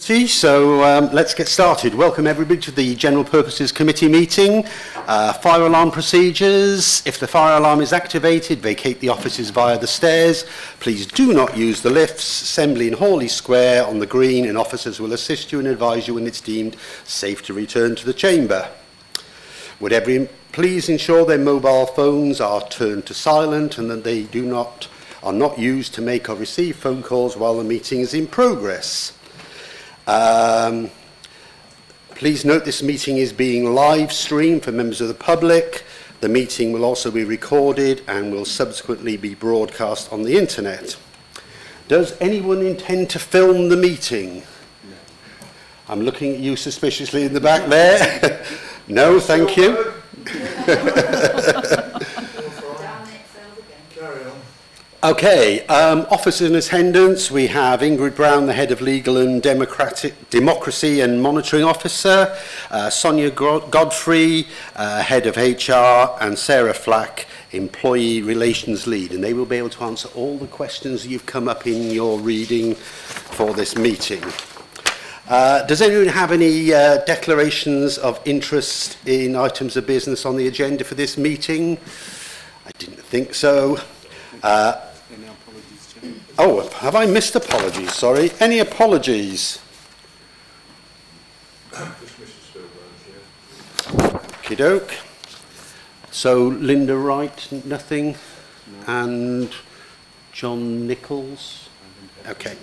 So let's get started. Welcome everybody to the General Purposes Committee meeting. Fire alarm procedures. If the fire alarm is activated, vacate the offices via the stairs. Please do not use the lifts. Assembly in Hawley Square on the green, and officers will assist you and advise you when it's deemed safe to return to the chamber. Would everyone please ensure their mobile phones are turned to silent and that they are not used to make or receive phone calls while the meeting is in progress. Please note this meeting is being live streamed for members of the public. The meeting will also be recorded and will subsequently be broadcast on the internet. Does anyone intend to film the meeting? No. I'm looking at you suspiciously in the back there. No, thank you. Okay, officers in attendance, we have Ingrid Brown, the Head of Legal and Democracy and Monitoring Officer, Sonia Godfrey, Head of HR, and Sarah Flack, Employee Relations Lead, and they will be able to answer all the questions you've come up in your reading for this meeting. Does anyone have any declarations of interest in items of business on the agenda for this meeting? I didn't think so. Oh, have I missed apologies? Sorry. Any apologies? Okie doke. So Linda Wright, nothing. No. And John Nichols? Okay.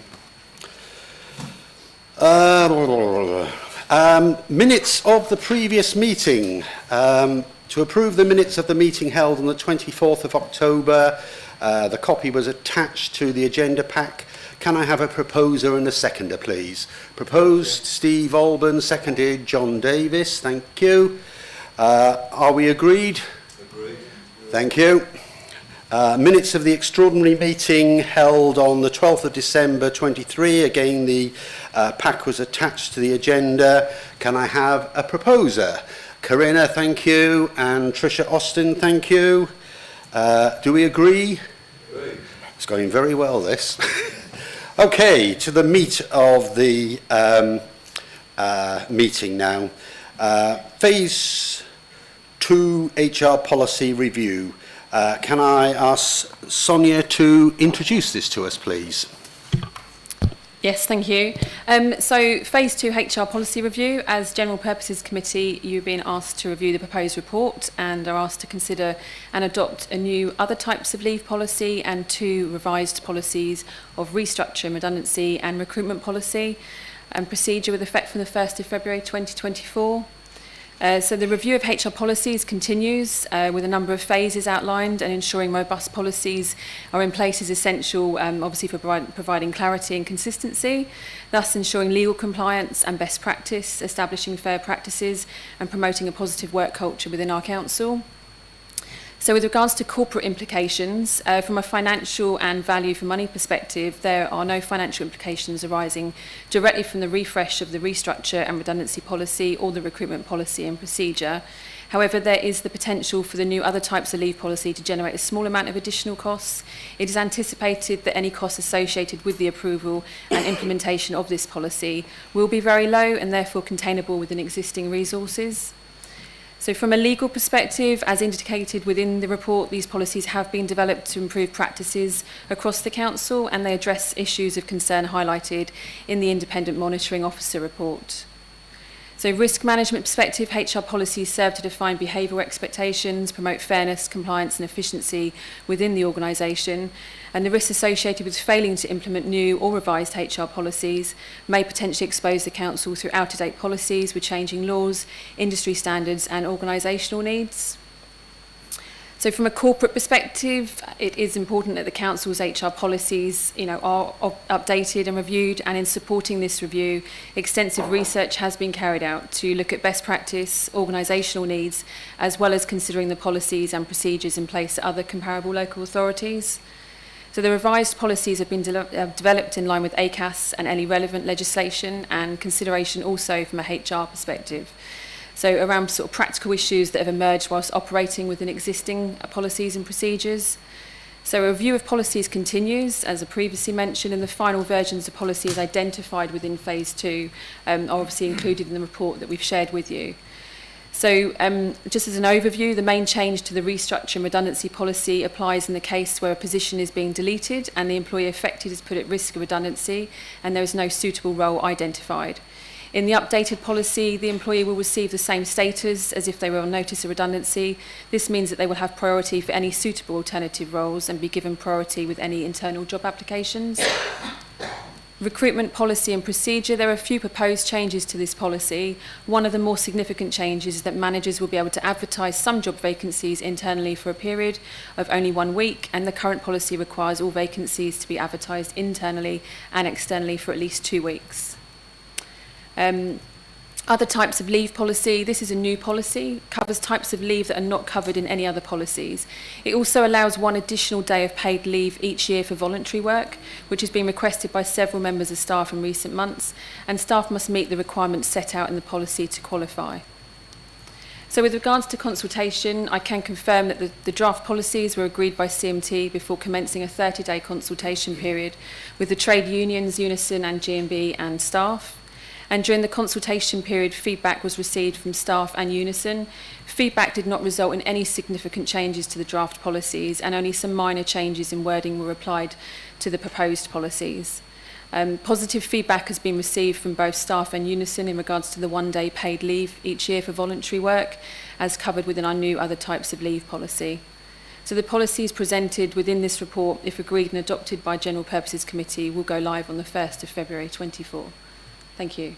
Minutes of the previous meeting. To approve the minutes of the meeting held on the 24th of October, the copy was attached to the agenda pack. Can I have a proposer and a seconder, please? Proposed, Steve Alban, seconded, John Davis. Thank you. Are we agreed? Agreed. Thank you. Minutes of the extraordinary meeting held on the 12th of December 23. Again, the pack was attached to the agenda. Can I have a proposer? Corinna, thank you, and Tricia Austin, thank you. Do we agree? Agree. It's going very well, this. Okay, to the meat of the meeting now. Phase 2 HR policy review. Can I ask Sonia to introduce this to us, please? Yes, thank you. So Phase 2 HR Policy Review, as General Purposes Committee, you've been asked to review the proposed report and are asked to consider and adopt a new other types of leave policy and 2 revised policies of restructure and redundancy and recruitment policy and procedure with effect from the 1st of February 2024. So the review of HR policies continues with a number of phases outlined, and ensuring robust policies are in place is essential, obviously for providing clarity and consistency, thus ensuring legal compliance and best practice, establishing fair practices and promoting a positive work culture within our council. So with regards to corporate implications, from a financial and value for money perspective, there are no financial implications arising directly from the refresh of the restructure and redundancy policy or the recruitment policy and procedure. However, there is the potential for the new other types of leave policy to generate a small amount of additional costs. It is anticipated that any costs associated with the approval and implementation of this policy will be very low and therefore containable within existing resources. So from a legal perspective, as indicated within the report, these policies have been developed to improve practices across the council, and they address issues of concern highlighted in the Independent Monitoring Officer report. So risk management perspective, HR policies serve to define behavioural expectations, promote fairness, compliance and efficiency within the organisation, and the risks associated with failing to implement new or revised HR policies may potentially expose the council through out-of-date policies with changing laws, industry standards and organisational needs. So from a corporate perspective, it is important that the council's HR policies, are updated and reviewed, and in supporting this review, extensive research has been carried out to look at best practice, organisational needs, as well as considering the policies and procedures in place at other comparable local authorities. So the revised policies have been developed in line with ACAS and any relevant legislation, and consideration also from a HR perspective. So around sort of practical issues that have emerged whilst operating within existing policies and procedures. So a review of policies continues, as I previously mentioned, and the final versions of policies identified within phase 2 are obviously included in the report that we've shared with you. So just as an overview, the main change to the restructure and redundancy policy applies in the case where a position is being deleted and the employee affected is put at risk of redundancy and there is no suitable role identified. In the updated policy, the employee will receive the same status as if they were on notice of redundancy. This means that they will have priority for any suitable alternative roles and be given priority with any internal job applications. Recruitment policy and procedure, there are a few proposed changes to this policy. One of the more significant changes is that managers will be able to advertise some job vacancies internally for a period of only 1 week, and the current policy requires all vacancies to be advertised internally and externally for at least 2 weeks. Other types of leave policy, this is a new policy, covers types of leave that are not covered in any other policies. It also allows 1 additional day of paid leave each year for voluntary work, which has been requested by several members of staff in recent months, and staff must meet the requirements set out in the policy to qualify. So with regards to consultation, I can confirm that the draft policies were agreed by CMT before commencing a 30-day consultation period with the trade unions, Unison and GMB and staff. And during the consultation period, feedback was received from staff and Unison. Feedback did not result in any significant changes to the draft policies, and only some minor changes in wording were applied to the proposed policies. Positive feedback has been received from both staff and Unison in regards to the 1 day paid leave each year for voluntary work, as covered within our new other types of leave policy. So the policies presented within this report, if agreed and adopted by General Purposes Committee, will go live on the 1st of February 24. Thank you.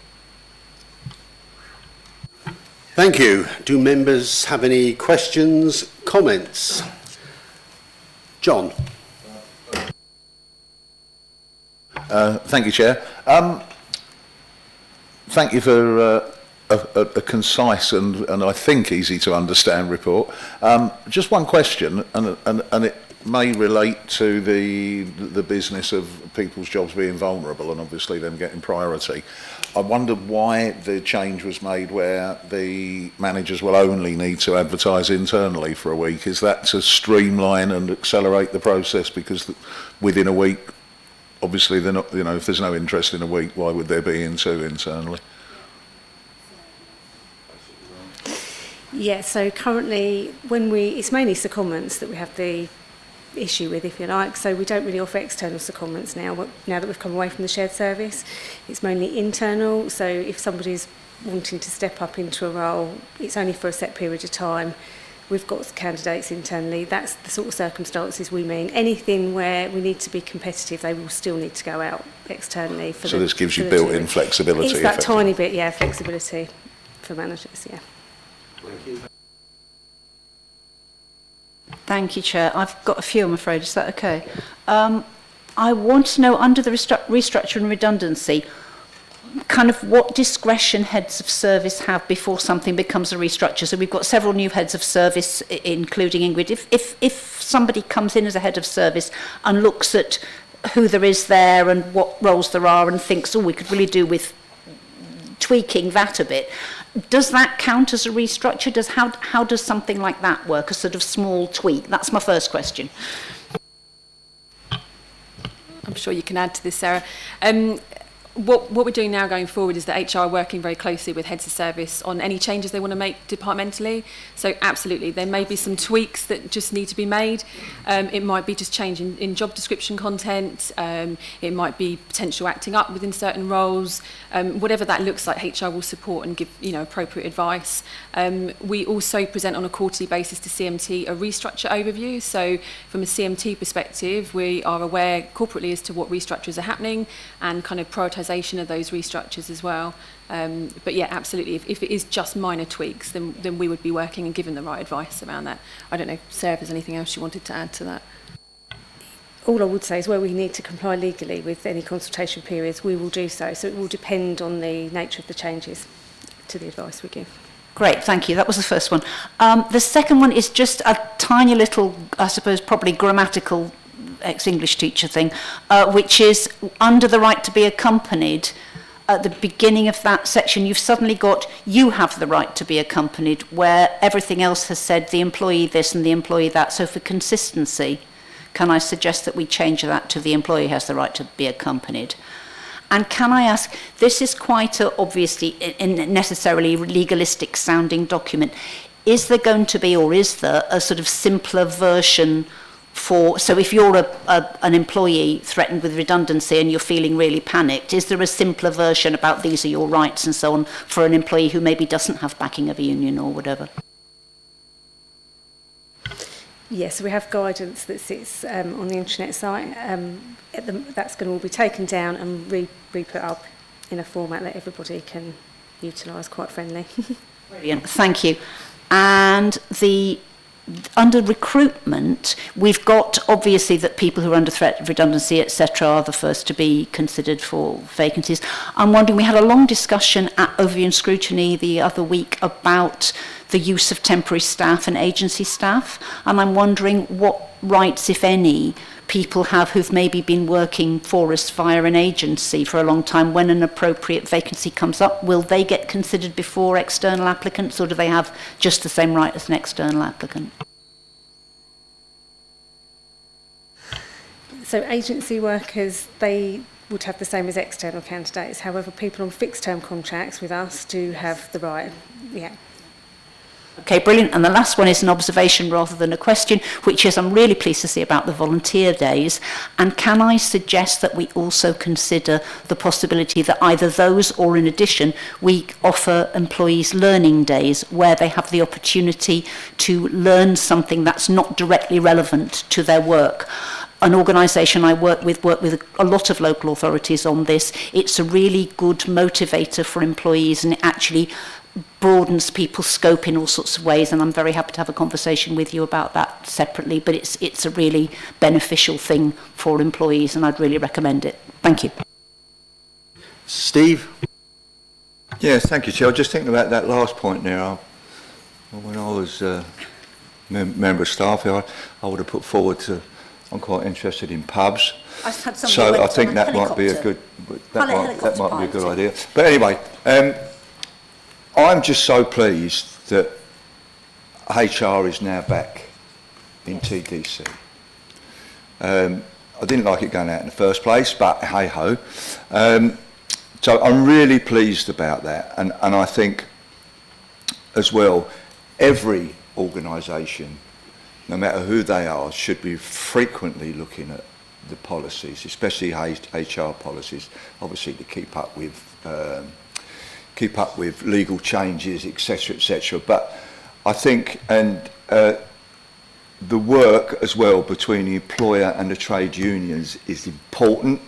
Thank you. Do members have any questions, comments? John. Thank you, Chair. Thank you for a concise and I think easy to understand report. Just one question, and it may relate to the business of people's jobs being vulnerable and obviously them getting priority. I wondered why the change was made where the managers will only need to advertise internally for a week. Is that to streamline and accelerate the process? Because within a week, obviously they're not, you know, if there's no interest in a week, why would there be in 2 internally? Yeah, so currently it's mainly secondments that we have the issue with, if you like, so we don't really offer external secondments now that we've come away from the shared service. It's mainly internal, so if somebody's wanting to step up into a role, it's only for a set period of time. We've got candidates internally. That's the sort of circumstances we mean. Anything where we need to be competitive, they will still need to go out externally. So this gives you built-in flexibility? It's that tiny bit, yeah, flexibility for managers, yeah. Thank you. Thank you, Chair. I've got a few, I'm afraid. Is that okay? I want to know, under the restructure and redundancy, kind of what discretion heads of service have before something becomes a restructure. So we've got several new heads of service, including Ingrid. If somebody comes in as a head of service and looks at who there is there and what roles there are and thinks, oh, we could really do with tweaking that a bit, does that count as a restructure? How does something like that work, a sort of small tweak? That's my first question. I'm sure you can add to this, Sarah. What we're doing now going forward is that HR are working very closely with heads of service on any changes they want to make departmentally. So absolutely, there may be some tweaks that just need to be made. It might be just change in job description content. It might be potential acting up within certain roles. Whatever that looks like, HR will support and give appropriate advice. We also present on a quarterly basis to CMT a restructure overview. So from a CMT perspective, we are aware corporately as to what restructures are happening and kind of prioritisation of those restructures as well. But yeah, absolutely. If it is just minor tweaks, then we would be working and giving the right advice around that. I don't know, Sarah, if there's anything else you wanted to add to that. All I would say is where we need to comply legally with any consultation periods, we will do so. So it will depend on the nature of the changes to the advice we give. Great, thank you. That was the first one. The second one is just a tiny little, I suppose, probably grammatical ex-English teacher thing, which is under the right to be accompanied. At the beginning of that section, you've suddenly got, you have the right to be accompanied, where everything else has said the employee this and the employee that. So for consistency, can I suggest that we change that to the employee has the right to be accompanied? And can I ask, this is quite a, obviously necessarily legalistic sounding document. Is there going to be, or is there, a sort of simpler version for, so if you're an employee threatened with redundancy and you're feeling really panicked, is there a simpler version about these are your rights and so on for an employee who maybe doesn't have backing of a union or whatever? Yes, we have guidance that sits on the intranet site. That's going to all be taken down and re-put up in a format that everybody can utilise quite friendly. Brilliant, thank you. And under recruitment, we've got obviously that people who are under threat of redundancy, etc., are the first to be considered for vacancies. I'm wondering, we had a long discussion at Overview and Scrutiny the other week about the use of temporary staff and agency staff, and I'm wondering what rights, if any, people have who've maybe been working for us via an agency for a long time. When an appropriate vacancy comes up, will they get considered before external applicants, or do they have just the same right as an external applicant? So agency workers, they would have the same as external candidates. However, people on fixed-term contracts with us do have the right, yeah. Okay, brilliant. And the last one is an observation rather than a question, which is I'm really pleased to see about the volunteer days. And can I suggest that we also consider the possibility that either those or in addition, we offer employees learning days where they have the opportunity to learn something that's not directly relevant to their work. An organisation I work with a lot of local authorities on this. It's a really good motivator for employees, and it actually broadens people's scope in all sorts of ways, and I'm very happy to have a conversation with you about that separately, but it's a really beneficial thing for employees, and I'd really recommend it. Thank you. Steve? Yes, thank you, Chair. I was just thinking about that last point there. When I was a member of staff here, I would have put forward to, I'm quite interested in pubs. So I think that might be a good, that might be a good idea. But anyway, I'm just so pleased that HR is now back in TDC. I didn't like it going out in the first place, but hey-ho. So I'm really pleased about that. And I think, as well, every organisation, no matter who they are, should be frequently looking at the policies, especially HR policies, obviously to keep up with legal changes, etc., etc. But I think, and the work as well between the employer and the trade unions is important,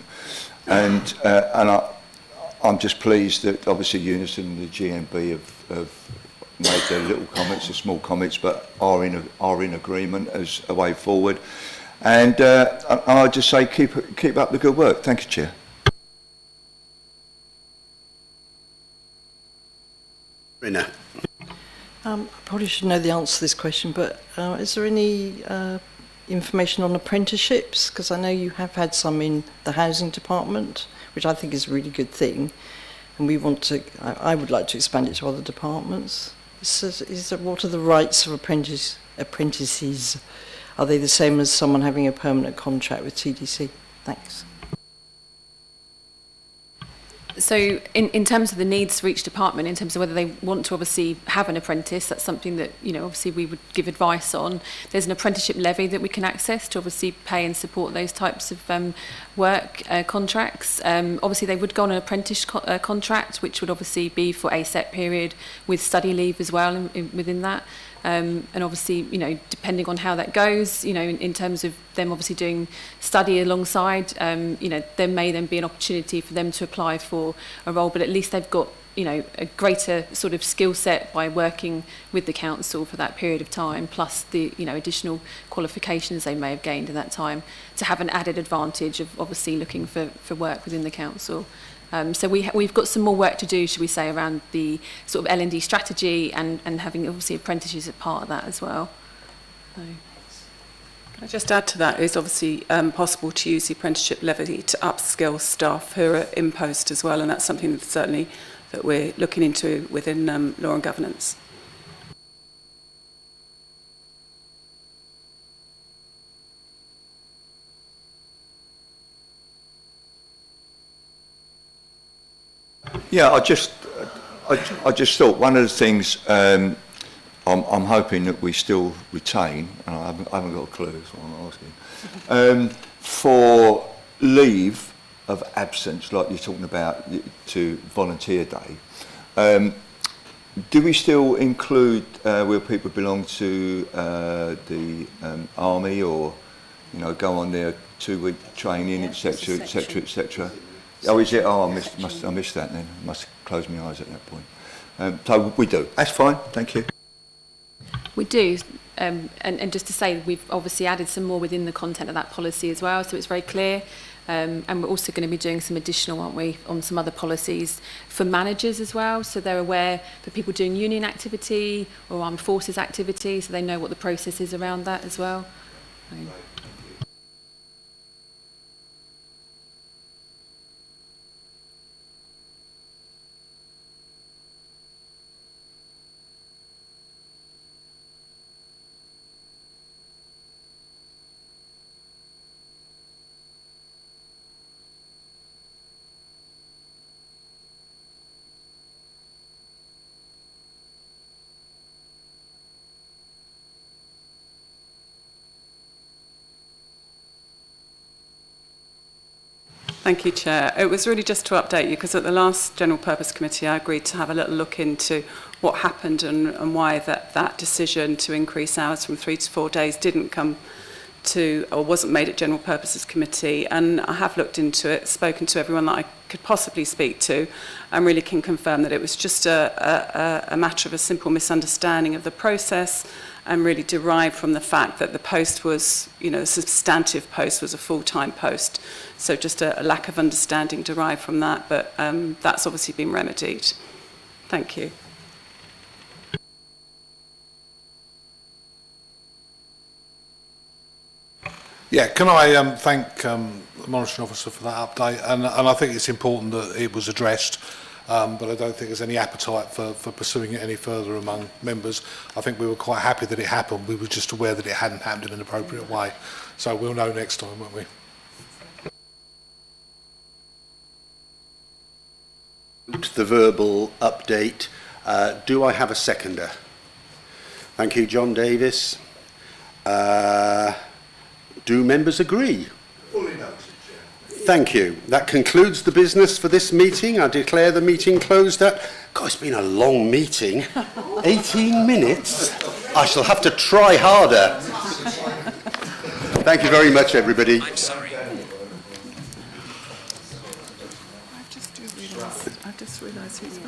and I'm just pleased that obviously Unison and the GMB have made their little comments, the small comments, but are in agreement as a way forward. And I just say keep up the good work. Thank you, Chair. I probably should know the answer to this question, but is there any information on apprenticeships? Because I know you have had some in the housing department, which I think is a really good thing, and we want to. I would like to expand it to other departments. What are the rights of apprentices? Are they the same as someone having a permanent contract with TDC? Thanks. So in terms of the needs for each department, in terms of whether they want to obviously have an apprentice, that's something that, you know, obviously we would give advice on. There's an apprenticeship levy that we can access to obviously pay and support those types of work contracts. Obviously they would go on an apprentice contract, which would obviously be for a set period with study leave as well within that. And obviously, you know, depending on how that goes, you know, in terms of them obviously doing study alongside, you know, there may then be an opportunity for them to apply for a role, but at least they've got, you know, a greater sort of skill set by working with the council for that period of time, plus the, you know, additional qualifications they may have gained in that time, to have an added advantage of obviously looking for work within the council. So we've got some more work to do, should we say, around the sort of L&D strategy and having obviously apprentices as part of that as well. So. Can I just add to that, it's obviously possible to use the apprenticeship levy to upskill staff who are in post as well, and that's something that certainly that we're looking into within law and governance. Yeah, I just thought one of the things I'm hoping that we still retain, and I haven't got a clue, that's what I'm asking, for leave of absence, like you're talking about to volunteer day. Do we still include where people belong to the army, or go on their 2-week training, etc., etc., etc.? Oh, is it? Oh, I missed that then. I must close my eyes at that point. So we do. That's fine. Thank you. We do, and just to say, we've obviously added some more within the content of that policy as well, so it's very clear. And we're also going to be doing some additional, aren't we, on some other policies for managers as well, so they're aware for people doing union activity or armed forces activity, so they know what the process is around that as well. Thank you, Chair. It was really just to update you, because at the last General Purpose Committee I agreed to have a little look into what happened and why that decision to increase hours from 3 to 4 days didn't come to, or wasn't made at General Purposes Committee. And I have looked into it, spoken to everyone that I could possibly speak to, and really can confirm that it was just a matter of a simple misunderstanding of the process, and really derived from the fact that the post was, the substantive post was a full-time post. So just a lack of understanding derived from that, but that's obviously been remedied. Thank you. Yeah, can I thank the monitoring officer for that update, and I think it's important that it was addressed, but I don't think there's any appetite for pursuing it any further among members. I think we were quite happy that it happened. We were just aware that it hadn't happened in an appropriate way. So we'll know next time, won't we? The verbal update. Do I have a seconder? Thank you, John Davis. Do members agree? Fully noted, Chair. Thank you. That concludes the business for this meeting. I declare the meeting closed at... God, it's been a long meeting. 18 minutes. I shall have to try harder. Thank you very much, everybody. I'm sorry. I just realised who's